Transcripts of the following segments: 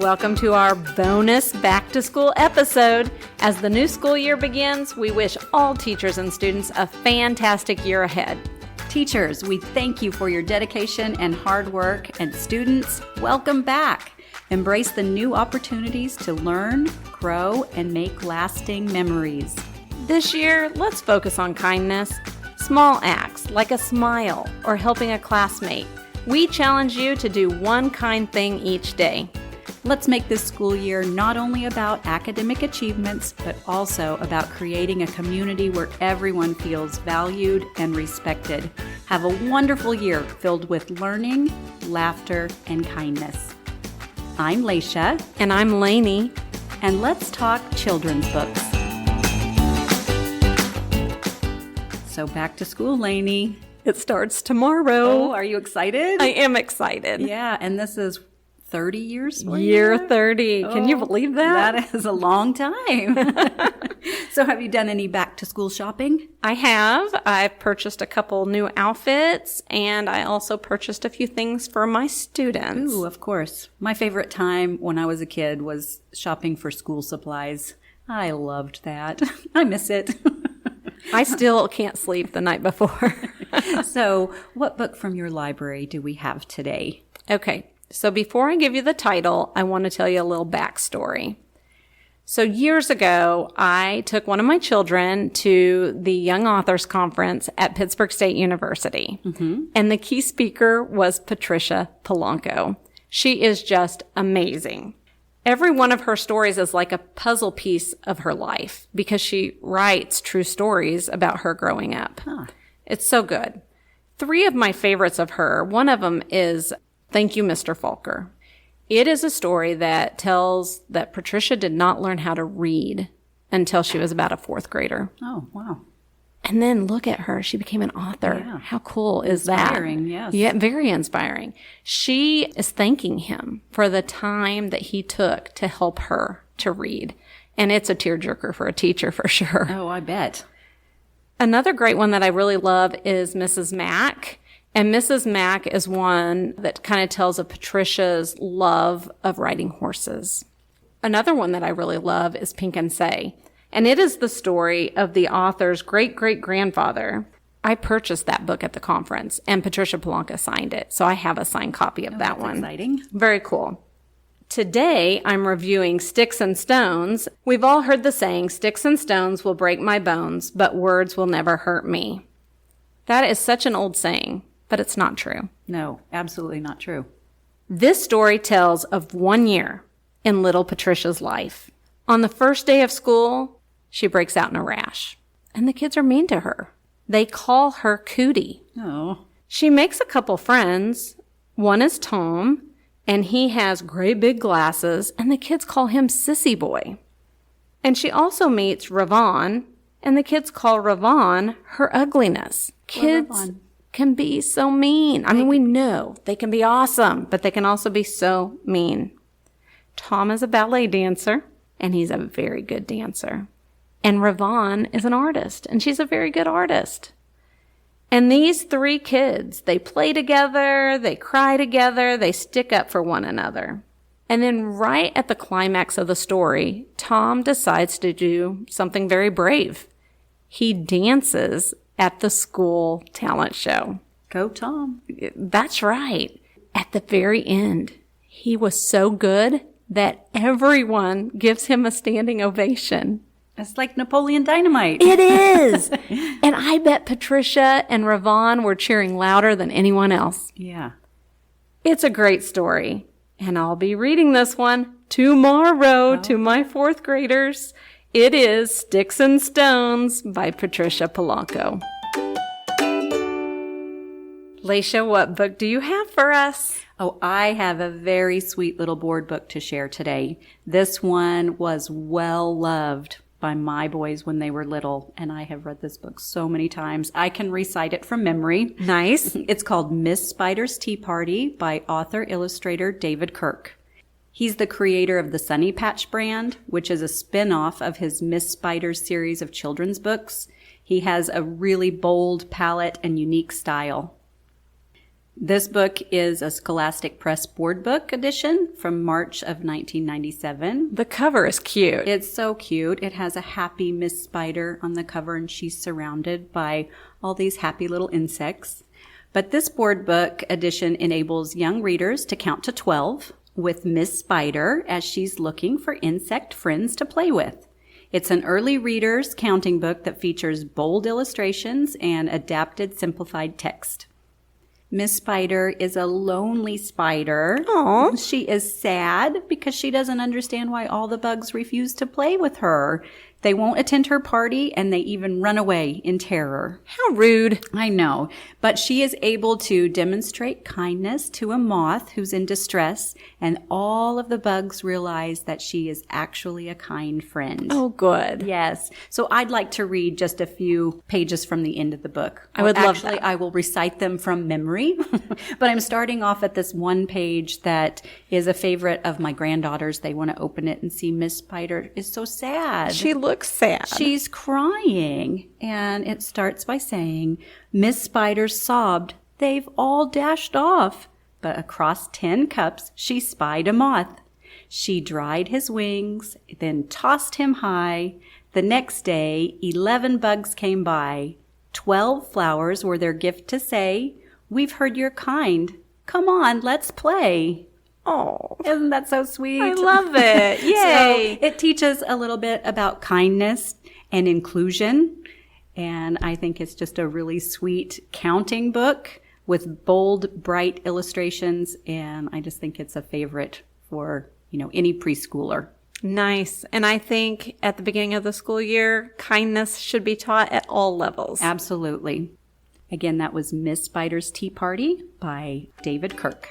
welcome to our bonus back to school episode. As the new school year begins, we wish all teachers and students a fantastic year ahead. Teachers, we thank you for your dedication and hard work, and students, welcome back. Embrace the new opportunities to learn, grow, and make lasting memories. This year, let's focus on kindness. Small acts like a smile or helping a classmate. We challenge you to do one kind thing each day. Let's make this school year not only about academic achievements, but also about creating a community where everyone feels valued and respected. Have a wonderful year filled with learning, laughter, and kindness. I'm Laisha. And I'm Lainey. And let's talk children's books. So back to school, Lainey. It starts tomorrow. Oh, are you excited? I am excited. Yeah, and this is 30 years later? Year 30. Can you believe that? That is a long time. So have you done any back to school shopping? I have. I've purchased a couple new outfits, and I also purchased a few things for my students. Ooh, of course. My favorite time when I was a kid was shopping for school supplies. I loved that. I miss it. I still can't sleep the night before. So what book from your library do we have today? Okay. So before I give you the title, I want to tell you a little backstory. So years ago, I took one of my children to the Young Authors Conference at Pittsburgh State University. Mm-hmm. And the key speaker was Patricia Polacco. She is just amazing. Every one of her stories is like a puzzle piece of her life because she writes true stories about her growing up. Huh. It's so good. 3 of my favorites of her, one of them is Thank You, Mr. Falker. It is a story that tells that Patricia did not learn how to read until she was about a 4th grader. Oh, wow. And then look at her. She became an author. Yeah. How cool is that? Inspiring, yes. Yeah, very inspiring. She is thanking him for the time that he took to help her to read. And it's a tearjerker for a teacher for sure. Oh, I bet. Another great one that I really love is Mrs. Mack. And Mrs. Mack is one that kind of tells of Patricia's love of riding horses. Another one that I really love is Pink and Say. And it is the story of the author's great-great-grandfather. I purchased that book at the conference, and Patricia Polacco signed it. So I have a signed copy of that one. Exciting. Very cool. Today, I'm reviewing Sticks and Stones. We've all heard the saying, sticks and stones will break my bones, but words will never hurt me. That is such an old saying. But it's not true. No, absolutely not true. This story tells of one year in little Patricia's life. On the first day of school, she breaks out in a rash. And the kids are mean to her. They call her Cootie. Oh. She makes a couple friends. One is Tom, and he has great big glasses, and the kids call him Sissy Boy. And she also meets Ravon, and the kids call Ravon her ugliness. Kids can be so mean. I mean, we know they can be awesome, but they can also be so mean. Tom is a ballet dancer, and he's a very good dancer. And Ravon is an artist, and she's a very good artist. And these 3 kids, they play together, they cry together, they stick up for one another. And then right at the climax of the story, Tom decides to do something very brave. He dances at the school talent show. Go Tom. That's right. At the very end, he was so good that everyone gives him a standing ovation. It's like Napoleon Dynamite. It is. And I bet Patricia and Ravon were cheering louder than anyone else. Yeah. It's a great story. And I'll be reading this one tomorrow to my 4th graders. It is Sticks and Stones by Patricia Polacco. Laisha, what book do you have for us? Oh, I have a very sweet little board book to share today. This one was well loved by my boys when they were little, and I have read this book so many times. I can recite it from memory. Nice. It's called Miss Spider's Tea Party by author-illustrator David Kirk. He's the creator of the Sunny Patch brand, which is a spin-off of his Miss Spider's series of children's books. He has a really bold palette and unique style. This book is a Scholastic Press board book edition from March of 1997. The cover is cute. It's so cute. It has a happy Miss Spider on the cover, and she's surrounded by all these happy little insects. But this board book edition enables young readers to count to 12 with Miss Spider as she's looking for insect friends to play with. It's an early reader's counting book that features bold illustrations and adapted simplified text. Miss Spider is a lonely spider. Aww. She is sad because she doesn't understand why all the bugs refuse to play with her. They won't attend her party, and they even run away in terror. How rude. I know, but she is able to demonstrate kindness to a moth who's in distress, and all of the bugs realize that she is actually a kind friend. Oh, good. Yes. So I'd like to read just a few pages from the end of the book. I would love that. Actually, I will recite them from memory, but I'm starting off at this one page that is a favorite of my granddaughters. They want to open it and see Miss Spider is so sad. She looks sad. She's crying, and it starts by saying, Miss Spider sobbed, "They've all dashed off." But across 10 cups she spied a moth. She dried his wings, then tossed him high. The next day 11 bugs came by. 12 flowers were their gift to say, "We've heard you're kind. Come on, let's play." Oh, Isn't that so sweet? I love it. Yay. So it teaches a little bit about kindness and inclusion. And I think it's just a really sweet counting book with bold, bright illustrations. And I just think it's a favorite for, any preschooler. Nice. And I think at the beginning of the school year, kindness should be taught at all levels. Absolutely. Again, that was Miss Spider's Tea Party by David Kirk.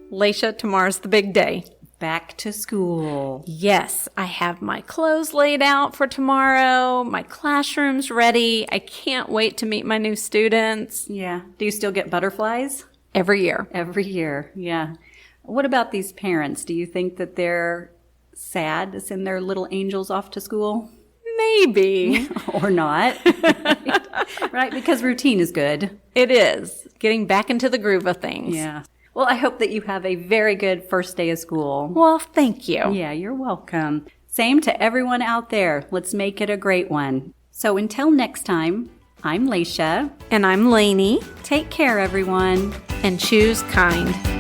Leisha, tomorrow's the big day. Back to school. Yes, I have my clothes laid out for tomorrow. My classroom's ready. I can't wait to meet my new students. Yeah. Do you still get butterflies? Every year. Every year, yeah. What about these parents? Do you think that they're sad to send their little angels off to school? Maybe. Or not. Right? Because routine is good. It is. Getting back into the groove of things. Yeah. Well, I hope that you have a very good first day of school. Well, thank you. Yeah, you're welcome. Same to everyone out there. Let's make it a great one. So until next time, I'm Leisha. And I'm Lainey. Take care, everyone. And choose kind.